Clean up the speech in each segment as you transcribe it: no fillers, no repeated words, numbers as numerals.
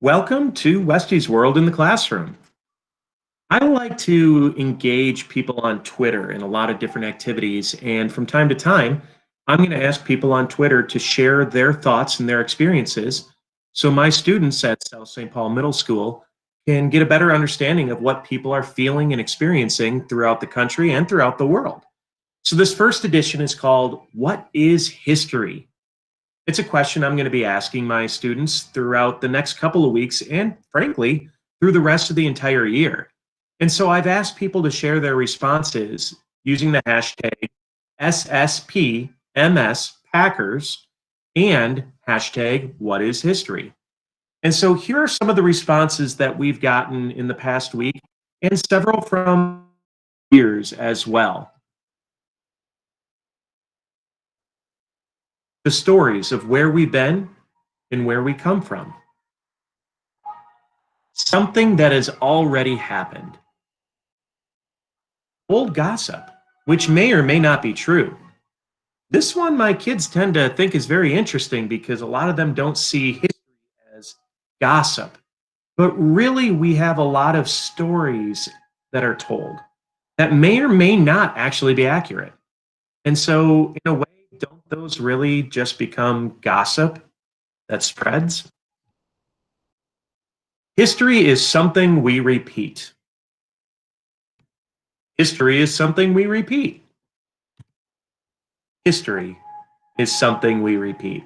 Welcome to Westy's World in the Classroom. I like to engage people on Twitter in a lot of different activities, and from time to time, I'm going to ask people on Twitter to share their thoughts and their experiences so my students at South St. Paul Middle School can get a better understanding of what people are feeling and experiencing throughout the country and throughout the world. So, this first edition is called What is History? It's a question I'm going to be asking my students throughout the next couple of weeks and, frankly, through the rest of the entire year. And so I've asked people to share their responses using the hashtag SSPMSPackers and hashtag What is History? And so here are some of the responses that we've gotten in the past week and several from years as well. The stories of where we've been and where we come from. Something that has already happened. Old gossip, which may or may not be true. This one my kids tend to think is very interesting because a lot of them don't see history as gossip. But really, we have a lot of stories that are told that may or may not actually be accurate. And so, in a way, don't those really just become gossip that spreads? History is something we repeat. History is something we repeat. History is something we repeat.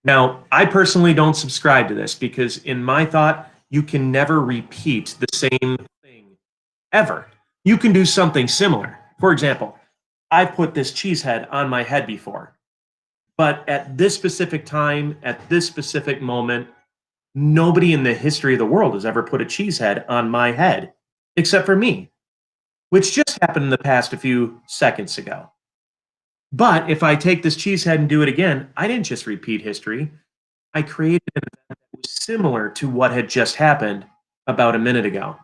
Now, I personally don't subscribe to this because, in my thought, you can never repeat the same thing ever. You can do something similar. For example, I've put this cheese head on my head before, but at this specific time, at this specific moment, nobody in the history of the world has ever put a cheese head on my head except for me, which just happened in the past a few seconds ago. But if I take this cheese head and do it again, I didn't just repeat history. I created an event that was similar to what had just happened about a minute ago.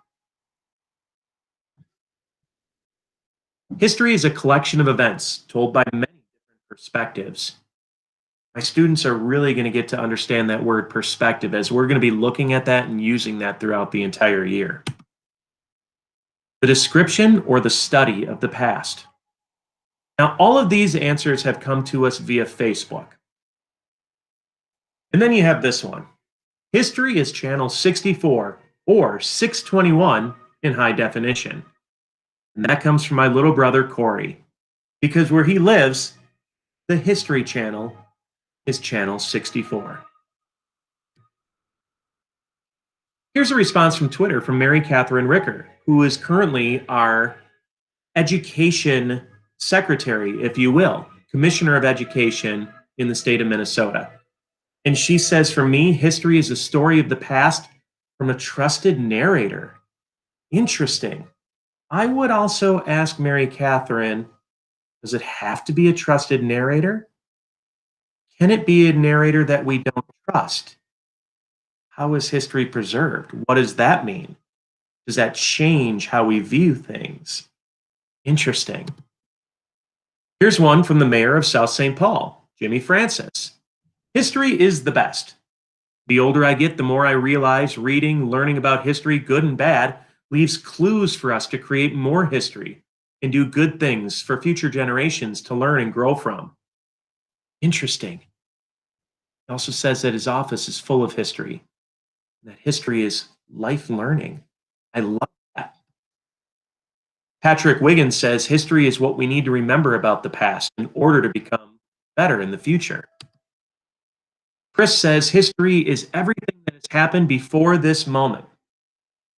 History is a collection of events told by many different perspectives. My students are really going to get to understand that word perspective as we're going to be looking at that and using that throughout the entire year. The description or the study of the past. Now, all of these answers have come to us via Facebook. And then you have this one. History is channel 64 or 621 in high definition. And that comes from my little brother, Corey, because where he lives, the History Channel is channel 64. Here's a response from Twitter from Mary Catherine Ricker, who is currently our education secretary, if you will, commissioner of education in the state of Minnesota. And she says, for me, history is a story of the past from a trusted narrator. Interesting. I would also ask Mary Catherine, does it have to be a trusted narrator? Can it be a narrator that we don't trust? How is history preserved? What does that mean? Does that change how we view things? Interesting. Here's one from the mayor of South St. Paul, Jimmy Francis. History is the best. The older I get, the more I realize reading, learning about history, good and bad, leaves clues for us to create more history and do good things for future generations to learn and grow from. Interesting. He also says that his office is full of history, and that history is life learning. I love that. Patrick Wiggins says history is what we need to remember about the past in order to become better in the future. Chris says history is everything that has happened before this moment.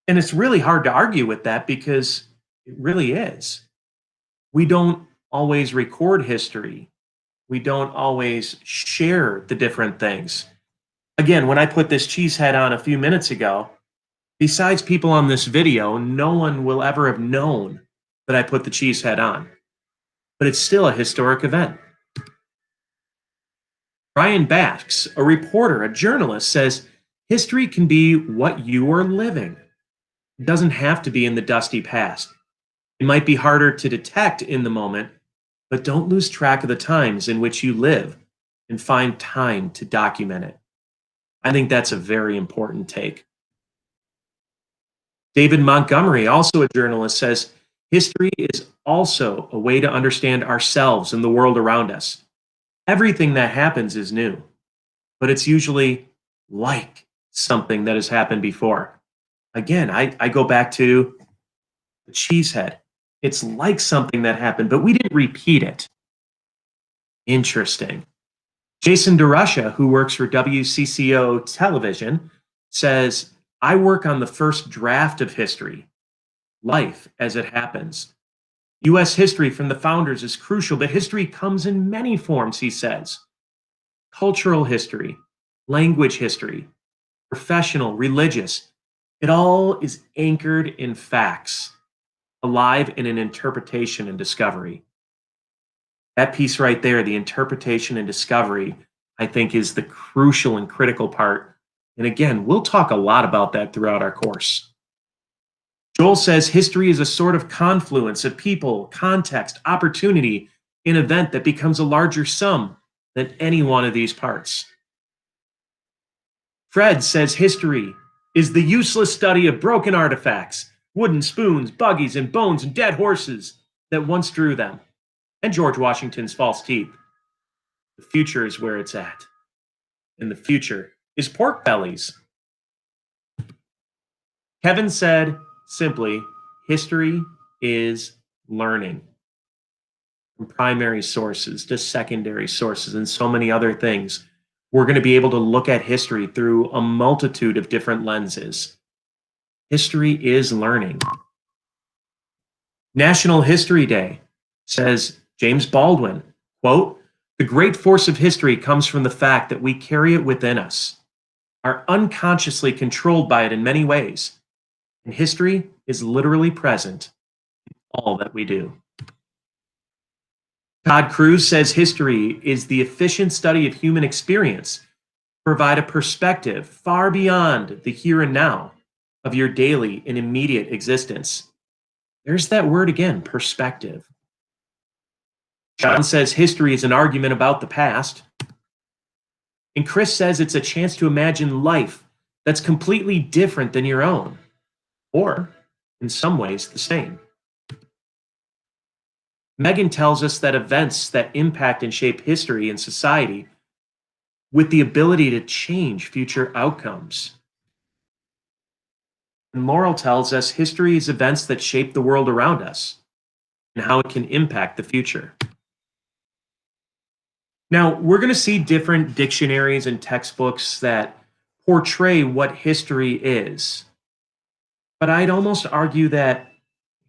And it's really hard to argue with that because it really is. We don't always record history. We don't always share the different things. Again, when I put this cheese head on a few minutes ago, besides people on this video, no one will ever have known that I put the cheese head on. But it's still a historic event. Brian Bax, a reporter, a journalist, says history can be what you are living. It doesn't have to be in the dusty past. It might be harder to detect in the moment, but don't lose track of the times in which you live and find time to document it. I think that's a very important take. David Montgomery, also a journalist, says history is also a way to understand ourselves and the world around us. Everything that happens is new, but it's usually like something that has happened before. Again, I go back to the cheesehead. It's like something that happened, but we didn't repeat it. Interesting. Jason DeRusha, who works for WCCO television, says, I work on the first draft of history, life as it happens. US history from the founders is crucial, but history comes in many forms, he says. Cultural history, language history, professional, religious. It all is anchored in facts, alive in an interpretation and discovery. That piece right there, the interpretation and discovery, I think is the crucial and critical part. And again, we'll talk a lot about that throughout our course. Joel says history is a sort of confluence of people, context, opportunity, an event that becomes a larger sum than any one of these parts. Fred says history is the useless study of broken artifacts, wooden spoons, buggies, and bones and dead horses that once drew them, and George Washington's false teeth. The future is where it's at, and the future is pork bellies. Kevin said simply, history is learning. From primary sources to secondary sources and so many other things. We're going to be able to look at history through a multitude of different lenses. History is learning. National History Day, says James Baldwin, quote, the great force of history comes from the fact that we carry it within us, are unconsciously controlled by it in many ways. And history is literally present in all that we do. Todd Cruz says history is the efficient study of human experience, provide a perspective far beyond the here and now of your daily and immediate existence. There's that word again, perspective. John says history is an argument about the past. And Chris says it's a chance to imagine life that's completely different than your own, or in some ways the same. Megan tells us that events that impact and shape history and society with the ability to change future outcomes. And Laurel tells us history is events that shape the world around us and how it can impact the future. Now, we're going to see different dictionaries and textbooks that portray what history is. But I'd almost argue that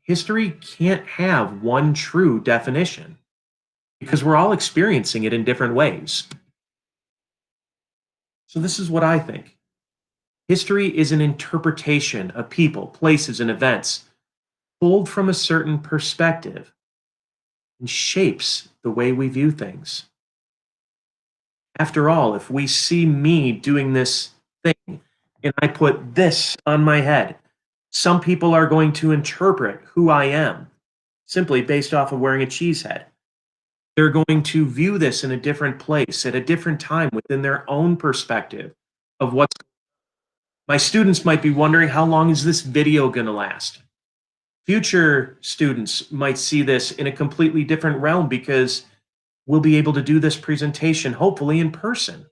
history can't have one true definition because we're all experiencing it in different ways. So this is what I think. History is an interpretation of people, places, and events pulled from a certain perspective and shapes the way we view things. After all, if we see me doing this thing and I put this on my head, some people are going to interpret who I am simply based off of wearing a cheese head. They're going to view this in a different place at a different time within their own perspective of what's. My students might be wondering, how long is this video going to last? Future students might see this in a completely different realm because we'll be able to do this presentation hopefully in person.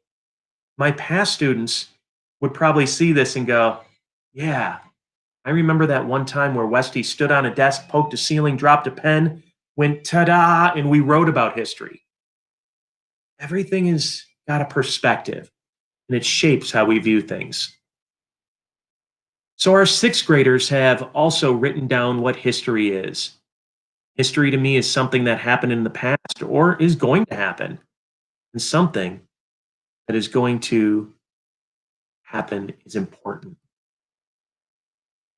My past students would probably see this and go, yeah, I remember that one time where Westy stood on a desk, poked a ceiling, dropped a pen, went ta-da, and we wrote about history. Everything has got a perspective, and it shapes how we view things. So our sixth graders have also written down what history is. History to me is something that happened in the past or is going to happen, and something that is going to happen is important.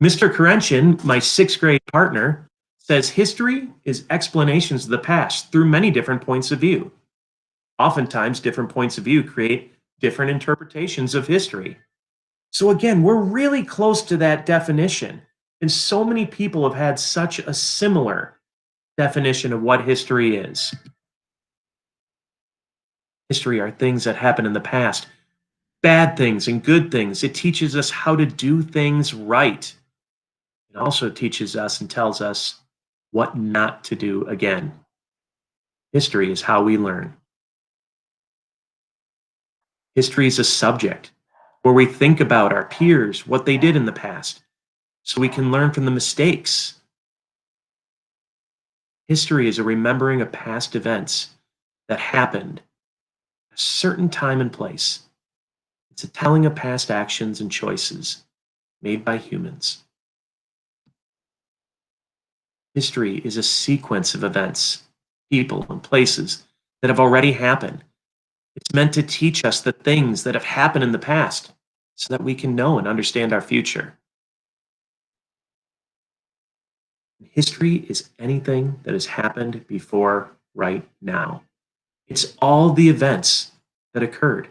Mr. Karenchin, my sixth grade partner, says history is explanations of the past through many different points of view. Oftentimes, different points of view create different interpretations of history. So again, we're really close to that definition, and so many people have had such a similar definition of what history is. History are things that happen in the past. bad things and good things. It teaches us how to do things right. It also teaches us and tells us what not to do again. History is how we learn. History is a subject where we think about our peers, what they did in the past, so we can learn from the mistakes. History is a remembering of past events that happened at a certain time and place. It's a telling of past actions and choices made by humans. History is a sequence of events, people, and places that have already happened. It's meant to teach us the things that have happened in the past so that we can know and understand our future. History is anything that has happened before right now. It's all the events that occurred,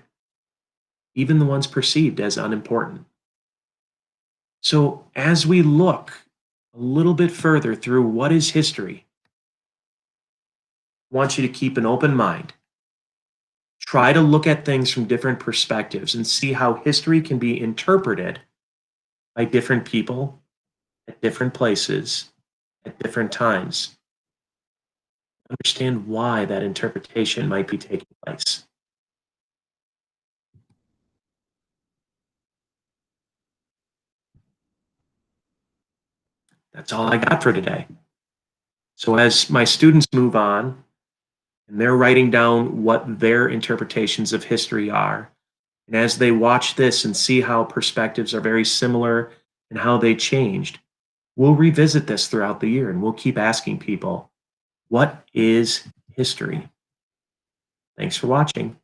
even the ones perceived as unimportant. So, as we look a little bit further through what is history, I want you to keep an open mind. Try to look at things from different perspectives and see how history can be interpreted by different people at different places at different times. Understand why that interpretation might be taking place. That's all I got for today. So, as my students move on and they're writing down what their interpretations of history are, and as they watch this and see how perspectives are very similar and how they changed, we'll revisit this throughout the year and we'll keep asking people, what is history? Thanks for watching.